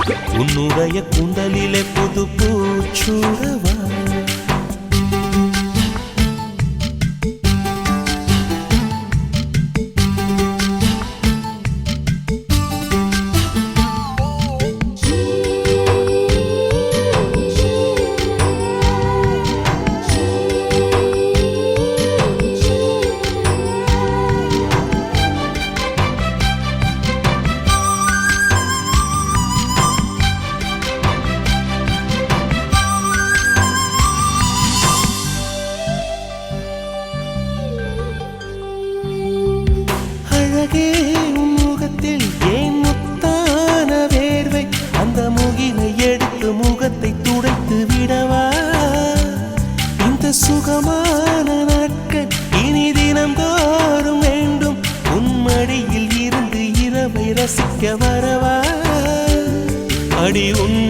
உன்னுடைய குண்டலிலே புது பூச்சூடவா முகத்தில் ஏன் முத்தான வேர்வை அந்த முகிலை எடுத்து முகத்தை துடைத்து விடவா இந்த சுகமான நாட்கள் இனி தினம் தோறும் வேண்டும் உன்மடியில் இருந்து இரவை ரசிக்க வரவா அடி உன்னை